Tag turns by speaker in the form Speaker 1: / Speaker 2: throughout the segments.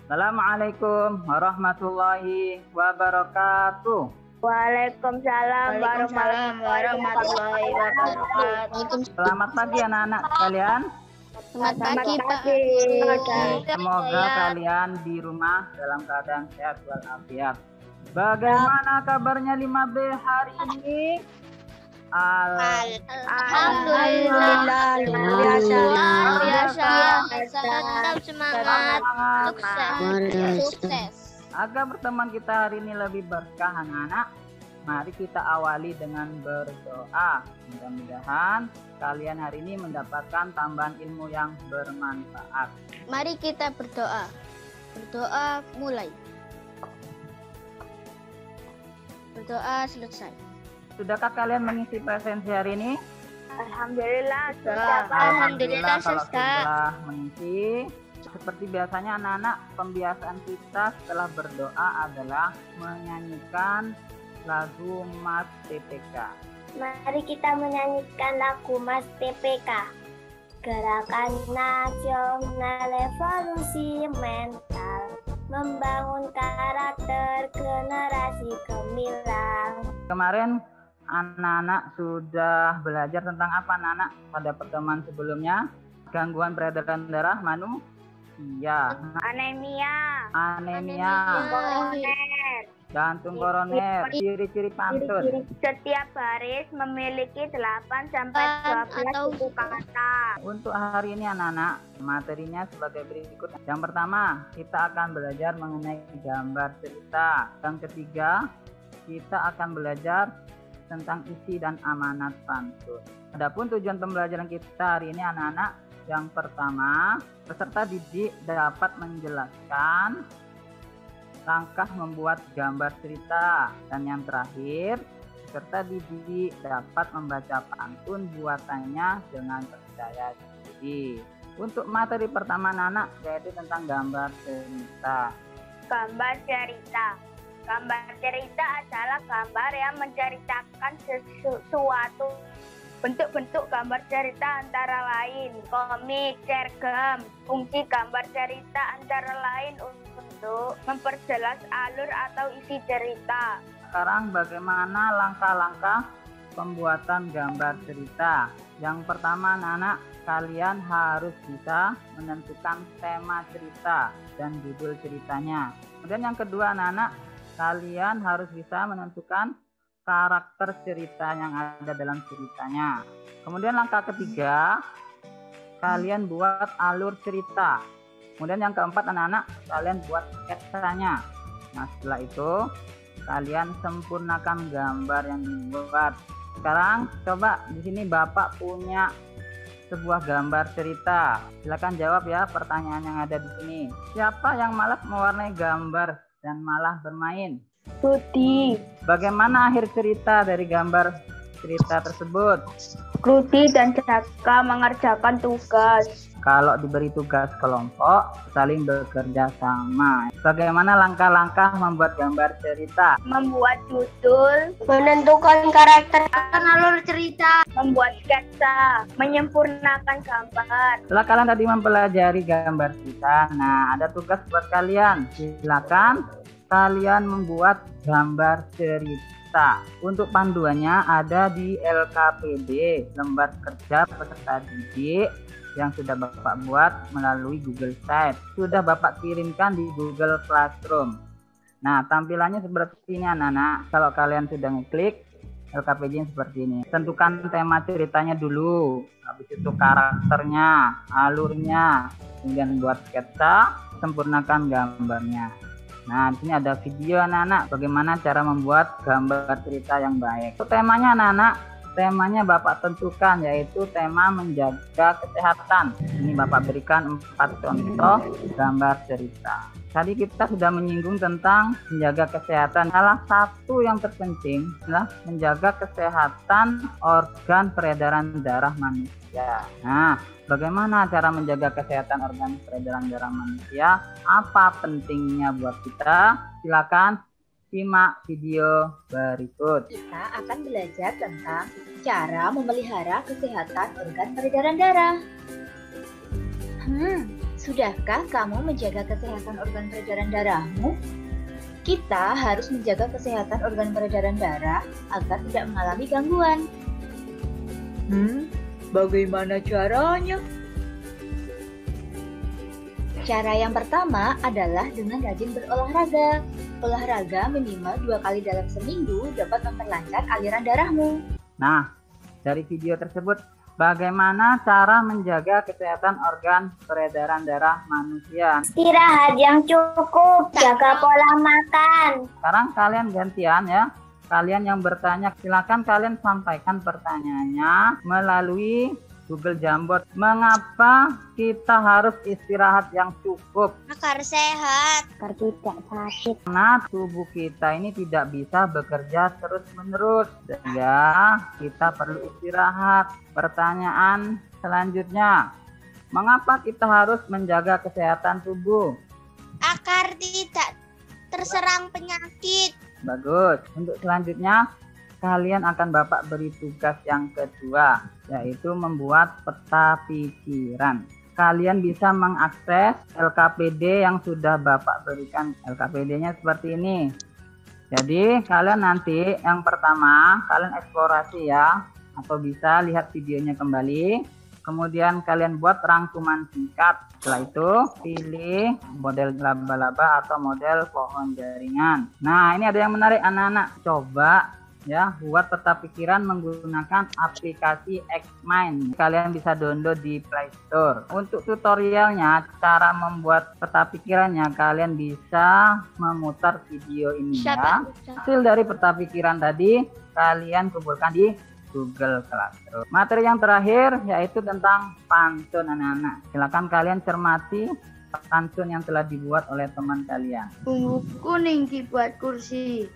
Speaker 1: Assalamualaikum warahmatullahi wabarakatuh.
Speaker 2: Waalaikumsalam warahmatullahi wabarakatuh.
Speaker 1: Selamat pagi anak-anak sekalian.
Speaker 2: Selamat pagi, Pak.
Speaker 1: Semoga kalian di rumah dalam keadaan sehat walafiat. Bagaimana kabarnya 5B hari ini?
Speaker 2: Alhamdulillah, luar biasa. Tetap semangat, sukses.
Speaker 1: Agar pertemuan kita hari ini lebih berkah anak-anak, mari kita awali dengan berdoa. Mudah-mudahan kalian hari ini mendapatkan tambahan ilmu yang bermanfaat.
Speaker 2: Mari kita berdoa. Berdoa mulai. Berdoa selesai.
Speaker 1: Sudahkah kalian mengisi presensi hari ini?
Speaker 2: Alhamdulillah,
Speaker 1: Alhamdulillah kalau sudah mengisi. Seperti biasanya anak-anak, pembiasaan kita setelah berdoa adalah menyanyikan lagu Mas TPK.
Speaker 3: Mari kita menyanyikan lagu Mas TPK. Gerakan nasional evolusi mental, membangun karakter generasi gemilang.
Speaker 1: Kemarin anak-anak sudah belajar tentang apa anak-anak pada pertemuan sebelumnya? Gangguan peredaran darah manusia.
Speaker 3: Anemia,
Speaker 1: jantung koroner, ciri-ciri pantun.
Speaker 3: setiap baris memiliki 8 sampai 12 suku kata.
Speaker 1: Untuk hari ini anak-anak, materinya sebagai berikut. Yang pertama, kita akan belajar mengenai gambar cerita. Yang ketiga, kita akan belajar tentang isi dan amanat pantun. Adapun tujuan pembelajaran kita hari ini anak-anak, yang pertama, peserta didik dapat menjelaskan langkah membuat gambar cerita, dan yang terakhir, peserta didik dapat membaca pantun buatannya dengan percaya diri. Untuk materi pertama anak-anak yaitu tentang gambar cerita.
Speaker 3: Gambar cerita. Gambar cerita adalah gambar yang menceritakan sesuatu. Bentuk-bentuk gambar cerita antara lain komik, cergam. Fungsi gambar cerita antara lain untuk memperjelas alur atau isi cerita.
Speaker 1: Sekarang bagaimana langkah-langkah pembuatan gambar cerita? Yang pertama anak-anak, kalian harus bisa menentukan tema cerita dan judul ceritanya. Kemudian yang kedua anak-anak, kalian harus bisa menentukan karakter cerita yang ada dalam ceritanya. Kemudian langkah ketiga, kalian buat alur cerita. Kemudian yang keempat anak-anak, kalian buat sketsanya. Nah setelah itu, kalian sempurnakan gambar yang dibuat. Sekarang coba di sini Bapak punya sebuah gambar cerita. Silakan jawab ya pertanyaan yang ada di sini. Siapa yang malas mewarnai gambar dan malah bermain?
Speaker 3: Rudi.
Speaker 1: Bagaimana akhir cerita dari gambar cerita tersebut?
Speaker 3: Rudi dan Jaka mengerjakan tugas.
Speaker 1: Kalau diberi tugas kelompok, saling bekerja sama. Bagaimana langkah-langkah membuat gambar cerita?
Speaker 3: Membuat judul,
Speaker 2: Menentukan karakter dan alur cerita.
Speaker 3: membuat sketsa, menyempurnakan gambar.
Speaker 1: Setelah kalian tadi mempelajari gambar cerita, nah ada tugas buat kalian. Silakan kalian membuat gambar cerita. Untuk panduannya ada di LKPD, lembar kerja peserta didik yang sudah Bapak buat melalui Google Site. Sudah Bapak kirimkan di Google Classroom. Nah, tampilannya seperti ini anak-anak. Kalau kalian sudah ngeklik LKPD seperti ini. Tentukan tema ceritanya dulu. Habis itu karakternya, alurnya, kemudian buat sketsa, sempurnakan gambarnya. Nah, di sini ada video anak-anak bagaimana cara membuat gambar cerita yang baik. Untuk temanya anak-anak, temanya Bapak tentukan yaitu tema menjaga kesehatan. Ini Bapak berikan 4 contoh gambar cerita. Tadi kita sudah menyinggung tentang menjaga kesehatan. Salah satu yang terpenting adalah menjaga kesehatan organ peredaran darah manusia. Nah, bagaimana cara menjaga kesehatan organ peredaran darah manusia? Apa pentingnya buat kita? Silakan simak video berikut.
Speaker 4: Kita akan belajar tentang cara memelihara kesehatan organ peredaran darah. Sudahkah kamu menjaga kesehatan organ peredaran darahmu? Kita harus menjaga kesehatan organ peredaran darah agar tidak mengalami gangguan. Bagaimana caranya? Cara yang pertama adalah dengan rajin berolahraga. Olahraga minimal 2 kali dalam seminggu dapat memperlancar aliran darahmu.
Speaker 1: Nah, dari video tersebut, bagaimana cara menjaga kesehatan organ peredaran darah manusia?
Speaker 3: Istirahat yang cukup, jaga pola makan.
Speaker 1: Sekarang kalian gantian ya. Kalian yang bertanya, silakan kalian sampaikan pertanyaannya melalui Google Jamboard. Mengapa kita harus istirahat yang cukup?
Speaker 3: Agar sehat, agar tidak sakit.
Speaker 1: Karena tubuh kita ini tidak bisa bekerja terus-menerus, sehingga kita perlu istirahat. Pertanyaan selanjutnya, mengapa kita harus menjaga kesehatan tubuh?
Speaker 3: Agar tidak terserang penyakit.
Speaker 1: Bagus. Untuk selanjutnya, kalian akan Bapak beri tugas yang kedua, yaitu membuat peta pikiran. Kalian bisa mengakses LKPD yang sudah Bapak berikan. LKPD-nya seperti ini. Jadi kalian nanti yang pertama kalian eksplorasi ya, atau bisa lihat videonya kembali. Kemudian kalian buat rangkuman singkat. Setelah itu pilih model laba-laba atau model pohon jaringan. Nah, ini ada yang menarik anak-anak. Coba ya buat peta pikiran menggunakan aplikasi Xmind. Kalian bisa download di Play Store. Untuk tutorialnya, cara membuat peta pikirannya, kalian bisa memutar video ini ya. Hasil dari peta pikiran tadi kalian kumpulkan di Google Classroom. Materi yang terakhir yaitu tentang pantun anak-anak. Silakan kalian cermati pantun yang telah dibuat oleh teman kalian.
Speaker 2: Bumbu kuning dibuat kursi,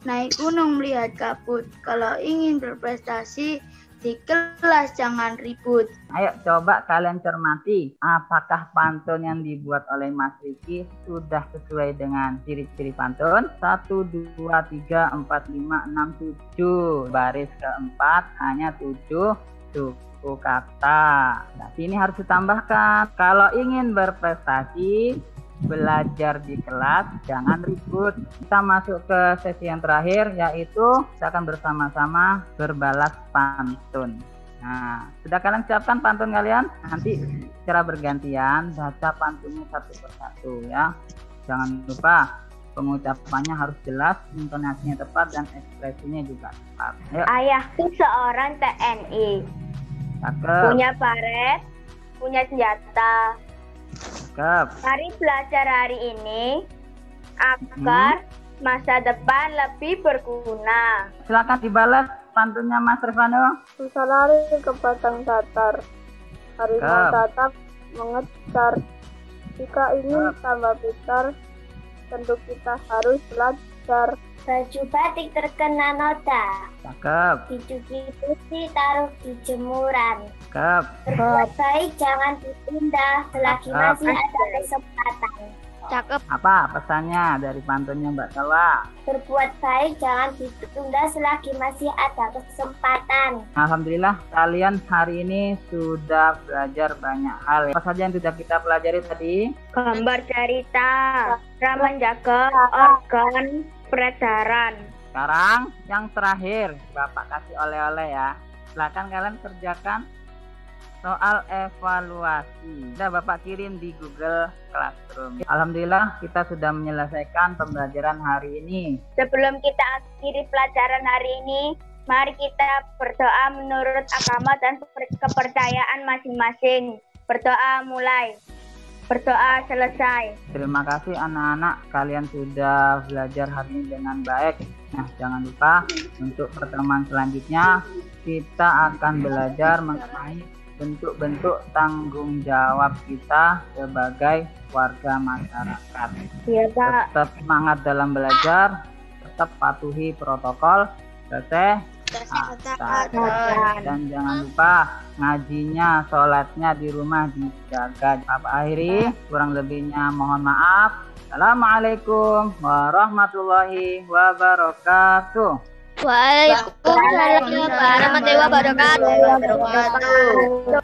Speaker 2: naik gunung melihat kabut. Kalau ingin berprestasi di kelas jangan ribut.
Speaker 1: Ayo coba kalian cermati, apakah pantun yang dibuat oleh Mas Riki sudah sesuai dengan ciri-ciri pantun? 1, 2, 3, 4, 5, 6, 7. Baris keempat hanya 7 suku kata. Nah, ini harus ditambahkan. Kalau ingin berprestasi, belajar di kelas jangan ribut. Kita masuk ke sesi yang terakhir, yaitu kita akan bersama-sama berbalas pantun. Nah, sudah kalian siapkan pantun kalian? Nanti secara bergantian baca pantunnya satu persatu ya. Jangan lupa pengucapannya harus jelas, intonasinya tepat, dan ekspresinya juga tepat. Ayo.
Speaker 3: Ayahku seorang TNI.
Speaker 1: Cakep.
Speaker 3: Punya baret, punya senjata.
Speaker 1: Cakep.
Speaker 3: Mari belajar hari ini agar masa depan lebih berguna.
Speaker 1: Silakan dibalas pantunnya Mas Revano.
Speaker 5: Bisa lari ke batang datar, harimau tatap mengejar. Jika ingin tambah pintar, tentu kita harus belajar.
Speaker 3: Baju batik terkena noda,
Speaker 1: Cakep.
Speaker 3: dicuci bersih taruh di jemuran.
Speaker 1: Cakep.
Speaker 3: Berbuat baik jangan ditunda selagi masih ada kesempatan. Cakep.
Speaker 1: Apa pesannya dari pantunnya Mbak Salwa?
Speaker 3: Berbuat baik jangan ditunda selagi masih ada kesempatan.
Speaker 1: Alhamdulillah kalian hari ini sudah belajar banyak hal. Apa saja yang sudah kita pelajari tadi?
Speaker 3: Gambar cerita, cara menjaga organ peredaran.
Speaker 1: Sekarang yang terakhir Bapak kasih oleh-oleh ya. Silakan kalian kerjakan soal evaluasi. Sudah Bapak kirim di Google Classroom. Alhamdulillah kita sudah menyelesaikan pembelajaran hari ini.
Speaker 3: Sebelum kita akhiri pelajaran hari ini, mari kita berdoa menurut agama dan kepercayaan masing-masing. Berdoa mulai. Berdoa selesai.
Speaker 1: Terima kasih anak-anak, kalian sudah belajar hari ini dengan baik. Nah, jangan lupa untuk pertemuan selanjutnya kita akan belajar mengenai bentuk-bentuk tanggung jawab kita sebagai warga masyarakat.
Speaker 3: Iya, Pak.
Speaker 1: Tetap semangat dalam belajar, tetap patuhi protokol, dan jangan lupa ngajinya, sholatnya di rumah dijaga. Bapak akhiri, kurang lebihnya mohon maaf. Assalamualaikum warahmatullahi wabarakatuh.
Speaker 3: Waalaikumsalam warahmatullahi wabarakatuh.